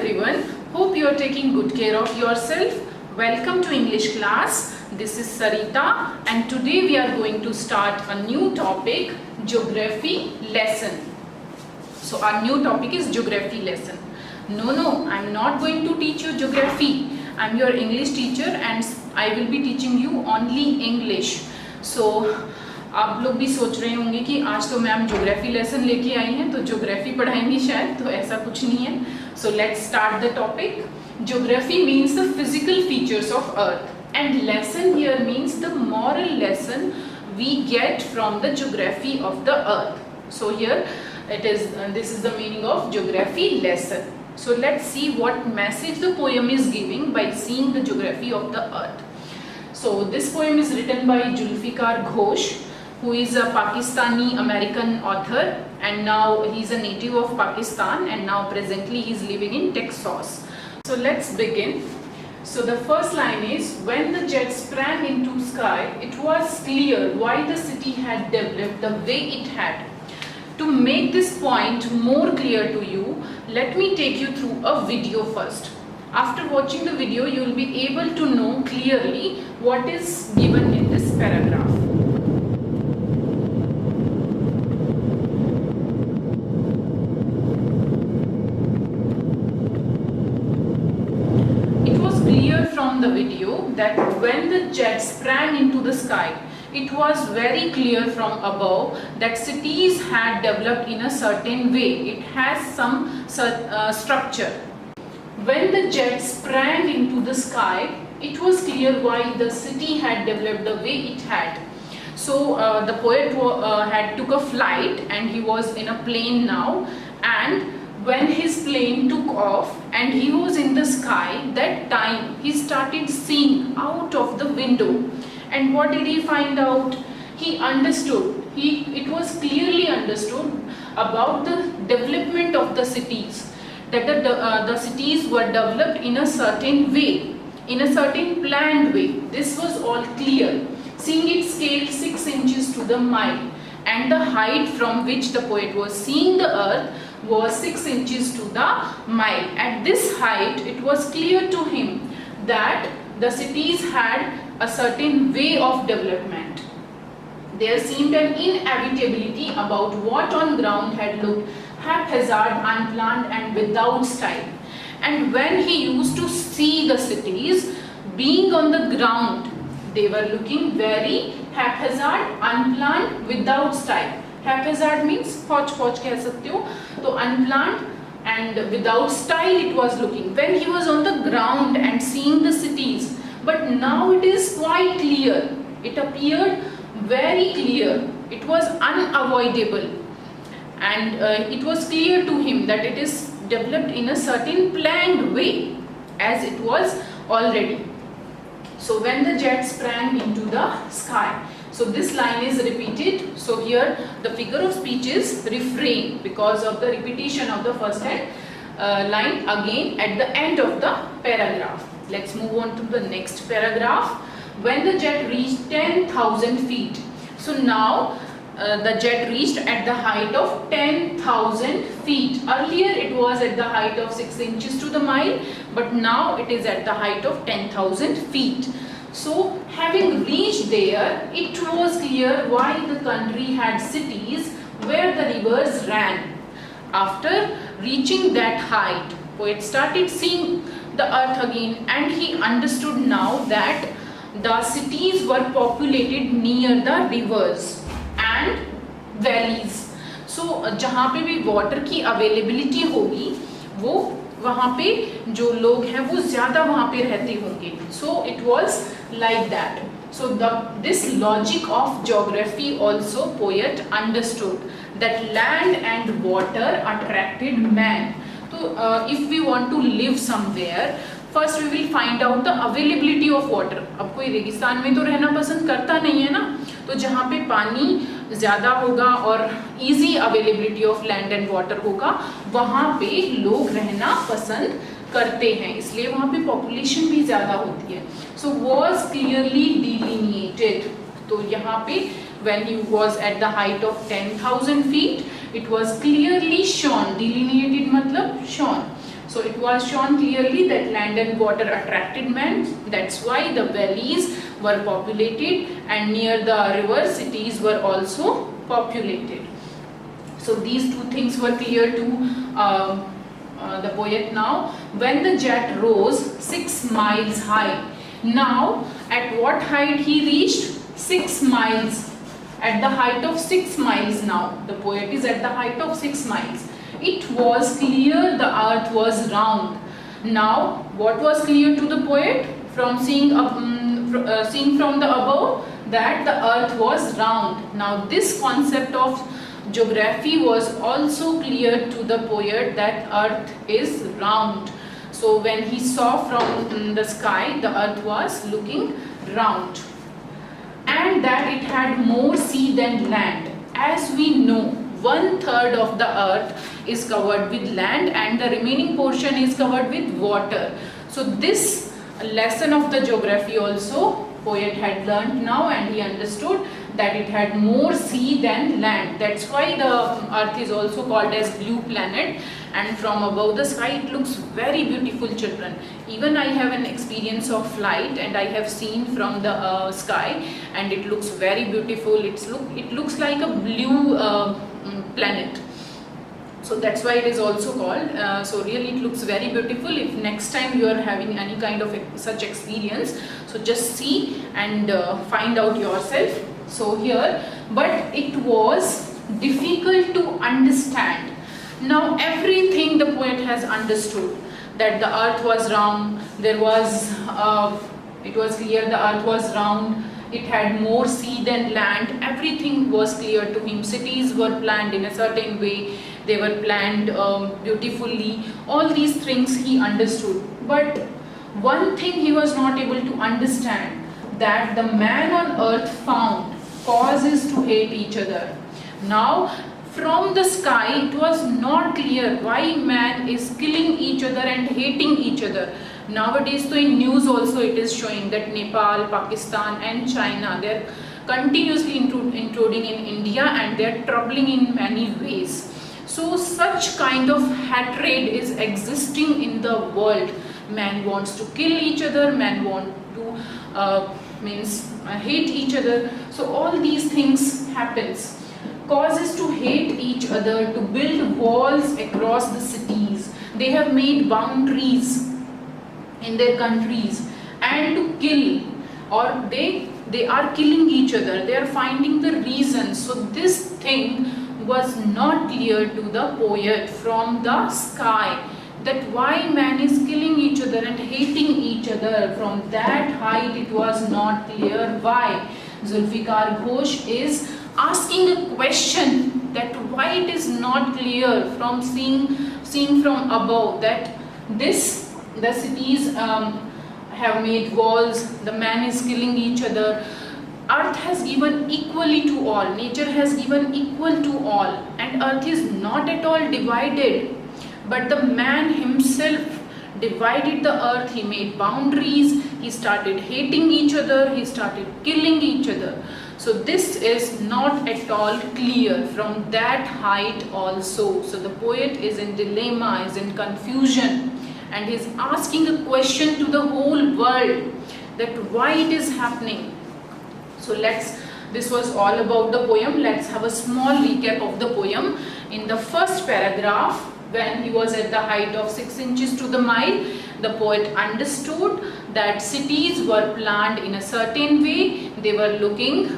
everyone. Hope you are taking good care of yourself. Welcome to English class. This is Sarita and today we are going to start a new topic, geography lesson. So our new topic is geography lesson. No, I am not going to teach you geography. I am your English teacher and I will be teaching you only English. So आप लोग भी सोच रहे होंगे कि आज तो ma'am geography lesson लेके आई हैं तो ज्योग्राफी पढ़ाएंगी शायद, तो ऐसा कुछ नहीं है. So let's start the topic. Geography means the physical features of earth and lesson here means the moral lesson we get from the geography of the earth. So here it is, this is the meaning of geography lesson. So let's see what message the poem is giving by seeing the geography of the earth. So this poem is written by Zulfikar Ghosh, who is a Pakistani American author, and now he is a native of Pakistan and now presently he is living in Texas. So let's begin. So the first line is, when the jet sprang into sky, it was clear why the city had developed the way it had. To make this point more clear to you, let me take you through a video first. After watching the video, you will be able to know clearly what is given in this paragraph. From the video that when the jet sprang into the sky, it was very clear from above that cities had developed in a certain way. It has some structure. When the jet sprang into the sky, it was clear why the city had developed the way it had. So the poet had took a flight and he was in a plane now, and when his plane took off and he was in the sky, that time he started seeing out of the window. And what did he find out? He understood. It was clearly understood about the development of the cities. That the cities were developed in a certain way, in a certain planned way. This was all clear. Seeing it scaled 6 inches to the mile, and the height from which the poet was seeing the earth was 6 inches to the mile. At this height, it was clear to him that the cities had a certain way of development. There seemed an inevitability about what on ground had looked haphazard, unplanned and without style. And when he used to see the cities being on the ground, they were looking very haphazard, unplanned, without style. Haphazard means hodgepodge कह सकते हो, तो unplanned and without style it was looking when he was on the ground and seeing the cities. But now it is quite clear. It appeared very clear. It was unavoidable, and it was clear to him that it is developed in a certain planned way, as it was already. So when the jet sprang into the sky. So this line is repeated. So here the figure of speech is refrain because of the repetition of the first line again at the end of the paragraph. Let's move on to the next paragraph. When the jet reached 10,000 feet. So now the jet reached at the height of 10,000 feet. Earlier it was at the height of 6 inches to the mile, but now it is at the height of 10,000 feet. So having reached there, it was clear why the country had cities where the rivers ran. After reaching that height, poet started seeing the earth again, and he understood now that the cities were populated near the rivers and valleys. So जहाँ पे भी water की availability होगी, वो वहाँ पे जो लोग हैं वो ज़्यादा वहाँ पे रहते होंगे. So it was like that. So this logic of geography also poet understood that land and water attracted man. So if we want to live somewhere, first we will find out the availability of water. अब कोई रेगिस्तान में तो रहना पसंद करता नहीं है ना, तो जहाँ पे पानी ज़्यादा होगा और easy availability of land and water होगा, वहाँ पे लोग रहना पसंद करते हैं, इसलिए वहाँ पे population भी ज़्यादा होती है. So was clearly delineated. तो यहाँ पे when he was at the height of 10,000 feet, it was clearly shown. Delineated मतलब shown. So it was shown clearly that land and water attracted man. That's why the valleys were populated, and near the river cities were also populated. So these two things were clear to the poet. Now, when the jet rose 6 miles high, now at what height he reached? 6 miles. At the height of 6 miles now. The poet is at the height of 6 miles. It was clear the earth was round. Now, what was clear to the poet? From seeing from the above, that the earth was round. Now, this concept of geography was also clear to the poet, that earth is round. So when he saw from the sky, the earth was looking round, and that it had more sea than land. As we know, 1/3 of the earth is covered with land and the remaining portion is covered with water. So this lesson of the geography also poet had learnt now, and he understood that it had more sea than land. That's why the earth is also called as blue planet, and from above the sky it looks very beautiful, children. Even I have an experience of flight, and I have seen from the sky, and it looks very beautiful. It looks like a blue planet. So that's why it is also called. So really it looks very beautiful. If next time you are having any kind of such experience, so just see and find out yourself. So here, but it was difficult to understand. Now everything the poet has understood, that the earth was round, it was clear the earth was round, it had more sea than land, everything was clear to him. Cities were planned in a certain way, they were planned beautifully, all these things he understood. But one thing he was not able to understand, that the man on earth found causes to hate each other. Now from the sky it was not clear why man is killing each other and hating each other. Nowadays, so in news also it is showing that Nepal, Pakistan and China, they are continuously intruding in India, and they are troubling in many ways. So such kind of hatred is existing in the world. Man wants to kill each other, man want to hate each other. So all these things happens. Causes to hate each other, to build walls across the cities. They have made boundaries in their countries, and to kill, or they are killing each other, they are finding the reason. So this thing was not clear to the poet from the sky, that why man is killing each other and hating each other. From that height it was not clear why. Zulfikar Ghosh is asking a question, that why it is not clear from seeing from above, that the cities have made walls, the man is killing each other. Earth has given equally to all, nature has given equal to all, and earth is not at all divided. But the man himself divided the earth, he made boundaries, he started hating each other, he started killing each other. So this is not at all clear from that height also. So the poet is in dilemma, is in confusion, and is asking a question to the whole world, that why it is happening. So this was all about the poem. Let's have a small recap of the poem. In the first paragraph, when he was at the height of 6 inches to the mile, the poet understood that cities were planned in a certain way. They were looking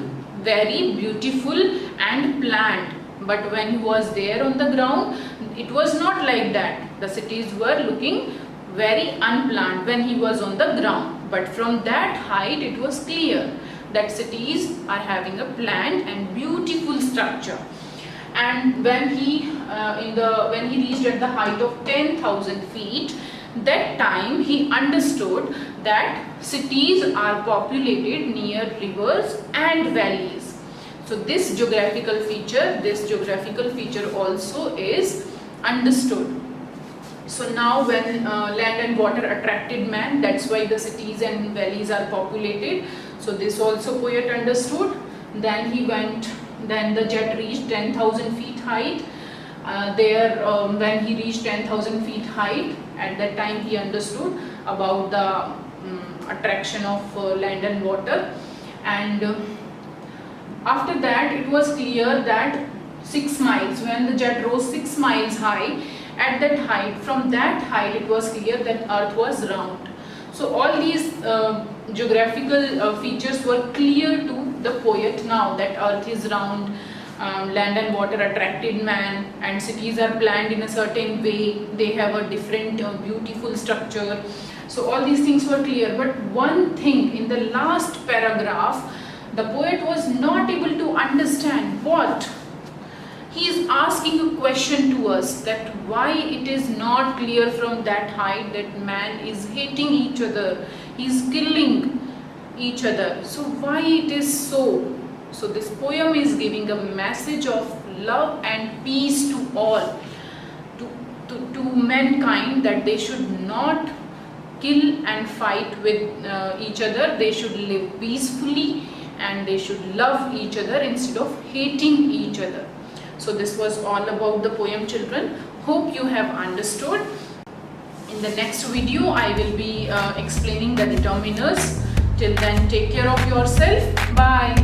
very beautiful and planned. But when he was there on the ground, it was not like that. The cities were looking very unplanned when he was on the ground. But from that height, it was clear that cities are having a planned and beautiful structure. And when he reached at the height of 10,000 feet, that time he understood that cities are populated near rivers and valleys. So this geographical feature also is understood. So now when land and water attracted man, that's why the cities and valleys are populated. So this also poet understood. Then the jet reached 10,000 feet height. When he reached 10,000 feet height, At that time he understood about the attraction of land and water, and after that it was clear that 6 miles, when the jet rose 6 miles high, at that height, from that height it was clear that earth was round. So all these geographical features were clear to the poet now, that earth is round, land and water attracted man, and cities are planned in a certain way, they have a different beautiful structure. So all these things were clear, but one thing in the last paragraph the poet was not able to understand. What? He is asking a question to us, that why it is not clear from that height that man is hating each other, he is killing each other. So why it is so? So this poem is giving a message of love and peace to all, to mankind, that they should not kill and fight with each other, they should live peacefully and they should love each other instead of hating each other. So this was all about the poem, children. Hope you have understood. In the next video I will be explaining the determiners. Till then, take care of yourself. Bye.